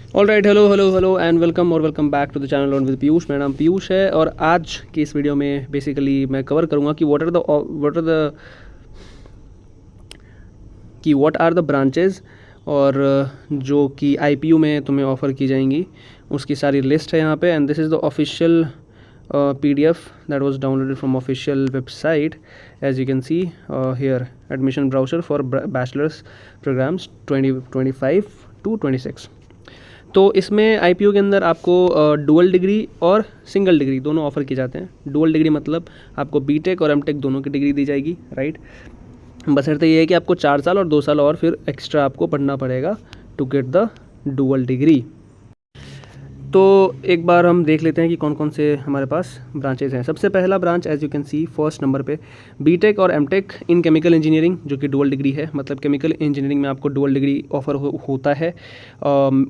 All right, hello hello hello and welcome और welcome back to the channel on with Piyush. मेरा नाम पीयूष है और आज की इस वीडियो में बेसिकली मैं कवर करूँगा कि व्हाट आर द ब्रांचेस और जो कि आईपीयू में तुम्हें ऑफ़र की जाएंगी उसकी सारी लिस्ट है यहाँ पे। And this is the official PDF that was downloaded from official website, as you can see here, admission browser for bachelor's programs 2025 to 26। तो इसमें आईपीयू के अंदर आपको डुअल डिग्री और सिंगल डिग्री दोनों ऑफ़र किए जाते हैं। डुअल डिग्री मतलब आपको बीटेक और एमटेक दोनों की डिग्री दी जाएगी, राइट। बशर्ते ये है कि आपको 4 साल और 2 साल और फिर एक्स्ट्रा आपको पढ़ना पड़ेगा to get the dual degree. तो एक बार हम देख लेते हैं कि कौन कौन से हमारे पास ब्रांचेज हैं। सबसे पहला branch as you can see first number पे बीटेक और एमटेक इन केमिकल इंजीनियरिंग, जो कि डुअल डिग्री है, मतलब केमिकल इंजीनियरिंग में आपको डुअल डिग्री ऑफर होता है।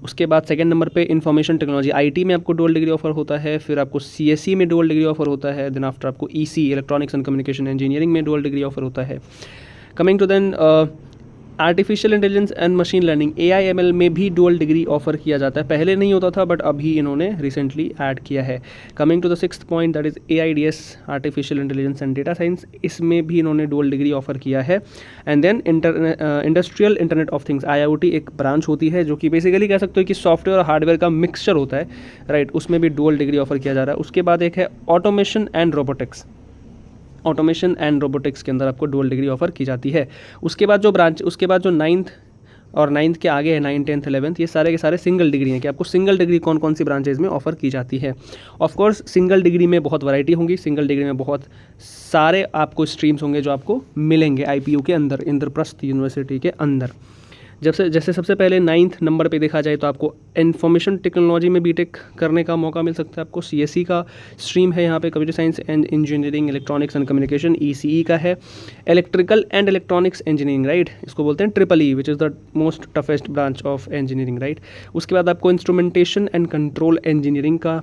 उसके बाद सेकंड नंबर पे इंफॉर्मेशन टेक्नोलॉजी आईटी में आपको डुअल डिग्री ऑफर होता है। फिर आपको सीएसई में डुअल डिग्री ऑफर होता है। देन आफ्टर आपको EC electronics and communication engineering में डुअल डिग्री ऑफर होता है। Coming to then artificial intelligence and machine learning AIML में भी डुअल डिग्री ऑफर किया जाता है। पहले नहीं होता था बट अभी इन्होंने रिसेंटली ऐड किया है। Coming to the sixth point that is AIDS artificial intelligence and data science, इसमें भी इन्होंने डुअल डिग्री ऑफर किया है। And then industrial internet of things IoT एक ब्रांच होती है जो कि बेसिकली कह सकते हो कि सॉफ्टवेयर और हार्डवेयर का मिक्सचर होता है, राइट। उसमें भी डुअल डिग्री ऑफर किया जा रहा है। उसके बाद एक है automation and robotics, automation and robotics के अंदर आपको डुअल डिग्री ऑफर की जाती है। उसके बाद जो 9th और 9th के आगे है 9th 10th 11th, ये सारे के सारे सिंगल डिग्री हैं कि आपको सिंगल डिग्री कौन कौन सी ब्रांचेज में ऑफर की जाती है। ऑफ कोर्स सिंगल डिग्री में बहुत वैरायटी होंगी, सिंगल डिग्री में बहुत सारे आपको स्ट्रीम्स होंगे जो आपको मिलेंगे आईपीयू के अंदर, इंद्रप्रस्थ यूनिवर्सिटी के अंदर। जैसे सबसे पहले 9th नंबर पे देखा जाए तो आपको इन्फॉर्मेशन टेक्नोलॉजी में बीटेक करने का मौका मिल सकता है। आपको सीएसई का स्ट्रीम है यहाँ पे, computer science and engineering electronics and communication. ECE का है electrical and electronics engineering, right. इसको बोलते हैं EEE, which is the most toughest branch of engineering, right. उसके बाद आपको इंस्ट्रूमेंटेशन एंड कंट्रोल इंजीनियरिंग का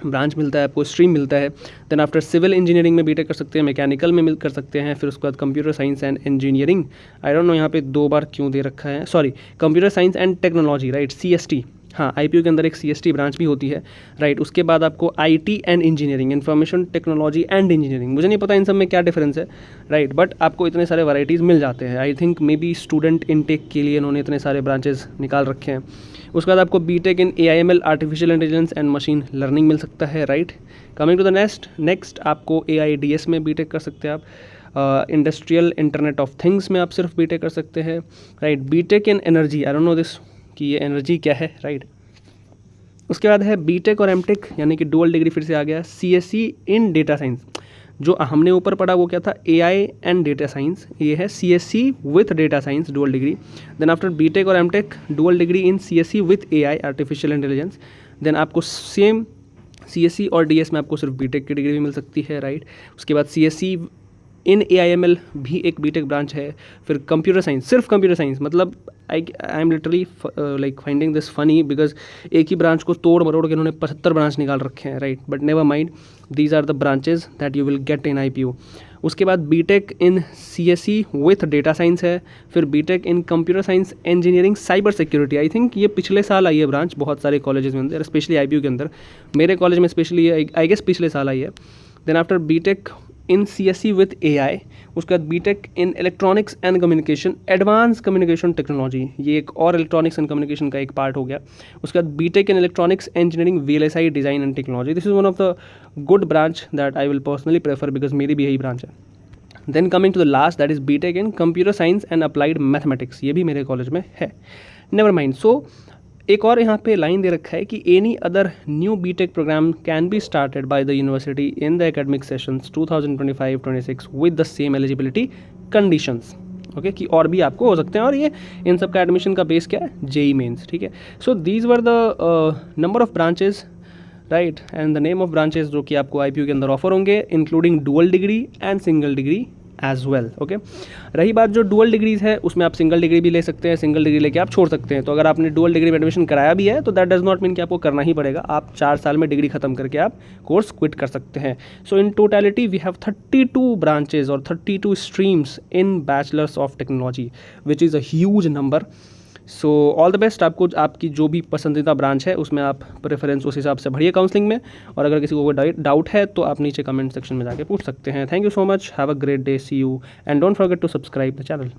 ब्रांच मिलता है, आपको स्ट्रीम मिलता है। देन आफ्टर सिविल इंजीनियरिंग में बीटेक कर सकते हैं, मैकेनिकल में कर सकते हैं। फिर उसके बाद computer science and engineering, I don't no यहाँ पे 2 बार क्यों दे रखा है, sorry, computer science and technology, right, CST। हाँ, आईपीयू के अंदर एक CST ब्रांच भी होती है, राइट। उसके बाद आपको IT and engineering, information technology and engineering, मुझे नहीं पता इन सब में क्या डिफरेंस है, राइट, बट आपको इतने सारे वैराइटीज़ मिल जाते हैं। I think may be student intake के लिए इन्होंने इतने सारे ब्रांचेज निकाल रखे हैं। उसके बाद आपको BTech in AIML artificial intelligence and machine learning मिल सकता है, right. Coming to the next आपको AIDS में बीटेक कर सकते हैं आप। इंडस्ट्रियल इंटरनेट ऑफ थिंग्स में आप सिर्फ बीटेक कर सकते हैं, right. B Tech in energy, I don't know this कि ये एनर्जी क्या है, राइट। उसके बाद है बीटेक और एमटेक, यानी कि डुअल डिग्री फिर से आ गया। CSE इन डेटा साइंस, जो हमने ऊपर पढ़ा वो क्या था, AI एंड डेटा साइंस, ये है CSE with data science dual degree. Then after BTech और MTech dual degree in CSE with AI artificial intelligence. Then आपको सेम CSE और DS में आपको सिर्फ बीटेक की डिग्री भी मिल सकती है, राइट। उसके बाद CSE इन AIML भी एक बीटेक ब्रांच है। फिर कंप्यूटर साइंस, सिर्फ कंप्यूटर साइंस, मतलब I am literally like finding this funny because एक ही ब्रांच को तोड़ मरोड़ के इन्होंने 75 ब्रांच निकाल रखे हैं, right. But never mind, these are the branches that you will get in IPU. उसके बाद B Tech in CSE with data science है। फिर B Tech in computer science engineering cyber security, I think ये पिछले साल आई है ब्रांच बहुत सारे कॉलेजेस में अंदर, स्पेशली आईपीयू के अंदर। मेरे कॉलेज में स्पेशली आई गेस पिछले साल आई है। Then after B Tech in CSE with AI, उसके बाद B Tech in electronics and communication advance communication technology, ये एक और इलेक्ट्रॉनिक्स एंड कम्युनिकेशन का एक पार्ट हो गया। उसके बाद B Tech in electronics engineering VLSI design and technology, this is one of the good branch that I will personally prefer because मेरी भी यही ब्रांच है। Then coming to the last that is B Tech in computer science and applied mathematics, ये भी मेरे college में है। Never mind, सो एक और यहाँ पे लाइन दे रखा है कि any other new B Tech program can be started by the university in the academic sessions 2025-26 with the same eligibility conditions, okay, कि और भी आपको हो सकते हैं। और ये इन सब का एडमिशन का बेस क्या है, JEE मेंस, ठीक है। So these were the number of branches, right, and the name of branches जो कि आपको आईपीयू के अंदर ऑफर होंगे, including dual degree and single degree as well, okay. रही बात जो डुअल डिग्रीज है, उसमें आप सिंगल डिग्री भी ले सकते हैं, सिंगल डिग्री लेके आप छोड़ सकते हैं। तो अगर आपने डुअल डिग्री में एडमिशन कराया भी है तो दैट डज नॉट मीन कि आपको करना ही पड़ेगा, आप 4 साल में डिग्री खत्म करके आप कोर्स क्विट कर सकते हैं। So in totality we have 32 branches और 32 streams in bachelors of technology, which is a huge number. So all the best. आपको आपकी जो भी पसंदीदा ब्रांच है उसमें आप प्रेफरेंस उस हिसाब से भरिए काउंसलिंग में, और अगर किसी को कोई डाउट है तो आप नीचे कमेंट सेक्शन में जाके पूछ सकते हैं। Thank you so much, have a great day, see you, and don't forget to subscribe the channel.